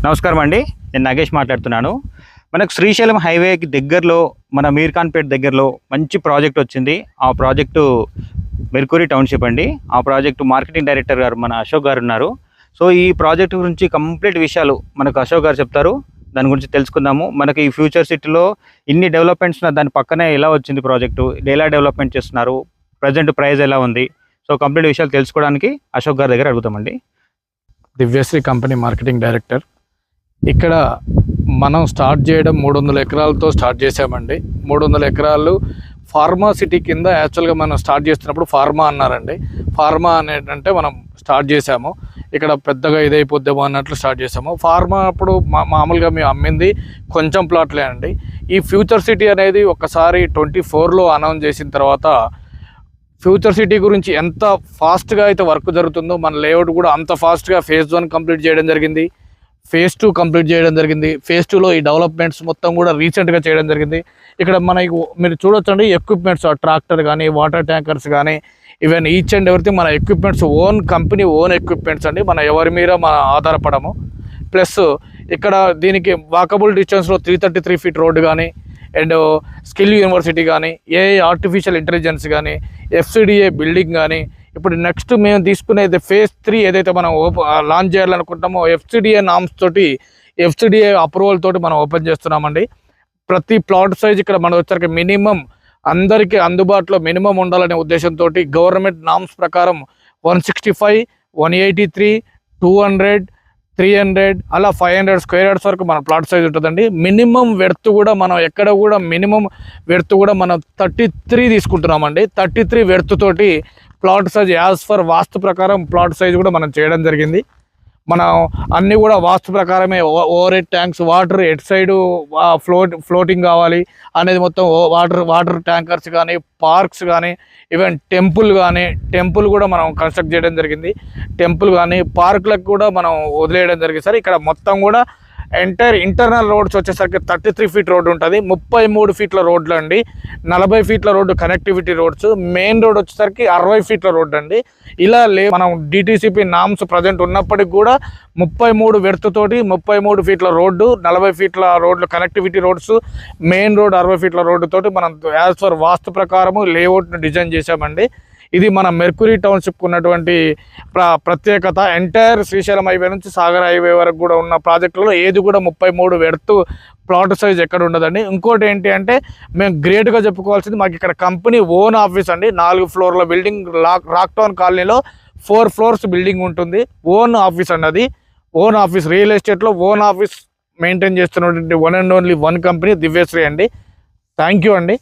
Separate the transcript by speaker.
Speaker 1: నమస్కారం అండి, నేను నాగేష్ మాట్లాడుతున్నాను. మనకు శ్రీశైలం హైవేకి దగ్గరలో మన మీర్ఖాన్పేట్ దగ్గరలో మంచి ప్రాజెక్ట్ వచ్చింది. ఆ ప్రాజెక్టు మెర్కురీ టౌన్షిప్ అండి. ఆ ప్రాజెక్టు మార్కెటింగ్ డైరెక్టర్ గారు మన అశోక్ గారు ఉన్నారు. సో ఈ ప్రాజెక్టు గురించి కంప్లీట్ విషయాలు మనకు అశోక్ గారు చెప్తారు. దాని గురించి తెలుసుకుందాము. మనకి ఈ ఫ్యూచర్ సిటీలో ఇన్ని డెవలప్మెంట్స్ దాని పక్కనే ఎలా వచ్చింది ప్రాజెక్టు, ఎలా డెవలప్మెంట్ చేస్తున్నారు, ప్రజెంట్ ప్రైస్ ఎలా ఉంది, సో కంప్లీట్ విషయాలు తెలుసుకోవడానికి అశోక్ గారి దగ్గర అడుగుతామండి.
Speaker 2: Divyasree company marketing director. ఇక్కడ మనం స్టార్ట్ చేయడం 300 ఎకరాలతో స్టార్ట్ చేసామండి. 300 ఎకరాలు ఫార్మా సిటీ కింద యాక్చువల్గా మనం స్టార్ట్ చేస్తున్నప్పుడు ఫార్మా అన్నారండి. ఫార్మా అనేటంటే మనం స్టార్ట్ చేసాము, ఇక్కడ పెద్దగా ఇదైపోద్దేమో అన్నట్లు స్టార్ట్ చేసాము. ఫార్మా అప్పుడు మామూలుగా మేము అమ్మింది కొంచెం ప్లాట్లే అండి. ఈ ఫ్యూచర్ సిటీ అనేది ఒకసారి 24లో అనౌన్స్ చేసిన తర్వాత ఫ్యూచర్ సిటీ గురించి ఎంత ఫాస్ట్గా అయితే వర్క్ జరుగుతుందో మన లేఅవుట్ కూడా అంత ఫాస్ట్గా ఫేజ్ 1 కంప్లీట్ చేయడం జరిగింది, ఫేజ్ 2 కంప్లీట్ చేయడం జరిగింది. ఫేజ్ 2లో ఈ డెవలప్మెంట్స్ మొత్తం కూడా రీసెంట్గా చేయడం జరిగింది. ఇక్కడ మనకు మీరు చూడొచ్చండి, ఎక్విప్మెంట్స్ ట్రాక్టర్ కానీ వాటర్ ట్యాంకర్స్ కానీ ఈవెన్ ఈచ్ అండ్ ఎవ్రీథింగ్ మన equipments own company own equipments అండి. మన ఎవరి మీద మన ఆధారపడము. ప్లస్ ఇక్కడ దీనికి వాకబుల్ డిస్టెన్స్లో 333 ఫీట్ రోడ్డు కానీ అండ్ స్కిల్ యూనివర్సిటీ కానీ ఏఐ ఆర్టిఫిషియల్ ఇంటెలిజెన్స్ కానీ ఎఫ్సిడిఏ బిల్డింగ్ కానీ ఇప్పుడు నెక్స్ట్ మేము తీసుకునేది ఫేజ్ 3 ఏదైతే మనం లాంచ్ చేయాలనుకుంటామో ఎఫ్సిడిఏ నామ్స్ తోటి ఎఫ్సిడిఏ అప్రూవల్ తోటి మనం ఓపెన్ చేస్తున్నామండి. ప్రతి ప్లాట్ సైజ్ ఇక్కడ మనం వచ్చరికి మినిమం అందరికీ అందుబాటులో మినిమం ఉండాలనే ఉద్దేశంతో గవర్నమెంట్ నామ్స్ ప్రకారం 165, 183, 200, 300 అలా 500 స్క్వేర్ యార్డ్స్ వరకు మన ప్లాట్ సైజ్ ఉంటుందండి. మినిమం వెర్త్ కూడా మనం ఎక్కడ కూడా మినిమం వెర్త్ కూడా మనం 33 తీసుకుంటున్నామండి. 33 వెర్త్ తోటి ప్లాట్ సైజ్ యాజ్ ఫర్ వాస్తు ప్రకారం ప్లాట్ సైజ్ కూడా మనం చేయడం జరిగింది. మనం అన్నీ కూడా వాస్తు ప్రకారమే over head tanks, water at side floating కావాలి అనేది మొత్తం వాటర్ ట్యాంకర్స్ కానీ పార్క్స్ కానీ ఈవెన్ టెంపుల్ కూడా మనం కన్స్ట్రక్ట్ చేయడం జరిగింది. టెంపుల్ కానీ పార్కులకు కూడా మనం వదిలేయడం జరిగింది సార్. ఇక్కడ మొత్తం కూడా ఎంటైర్ ఇంటర్నల్ రోడ్స్ వచ్చేసరికి 33 ఫీట్ రోడ్డు ఉంటుంది, 33 ఫీట్ల రోడ్లు అండి, 40 ఫీట్ల road connectivity roads, main road వచ్చేసరికి 60 ఫీట్ల రోడ్డు అండి. ఇలా మనం డిటిసిపి నామ్స్ ప్రజెంట్ ఉన్నప్పటికి కూడా 33 వెర్త్ తోటి 33 ఫీట్ల రోడ్డు, 40 ఫీట్ల రోడ్లు కనెక్టివిటీ రోడ్స్, మెయిన్ రోడ్ 60 ఫీట్ల రోడ్డు తోటి మనం యాజ్ ఫర్ వాస్తు ప్రకారము లేఅవుట్ను డిజైన్ చేశామండి. ఇది మన మెర్కురీ టౌన్షిప్ ఉన్నటువంటి ప్రత్యేకత. ఎంటైర్ శ్రీశైలం హైవే నుంచి సాగర్ హైవే వరకు కూడా ఉన్న ప్రాజెక్టులలో ఏది కూడా 33 వెర్త్ ప్లాట్ సైజ్ ఎక్కడ ఉండదండి. ఇంకోటి ఏంటి అంటే మేము గ్రేట్గా చెప్పుకోవాల్సింది, మాకు ఇక్కడ కంపెనీ ఓన్ ఆఫీస్ అండి. 4 ఫ్లోర్ల బిల్డింగ్ రాక్ టౌన్ కాలనీలో 4 ఫ్లోర్స్ బిల్డింగ్ ఉంటుంది. ఓన్ ఆఫీస్ అండి, అది ఓన్ ఆఫీస్. రియల్ ఎస్టేట్లో ఓన్ ఆఫీస్ మెయింటైన్ చేస్తున్నటువంటి one and only one company Divyasree అండి. థ్యాంక్ యూ అండి.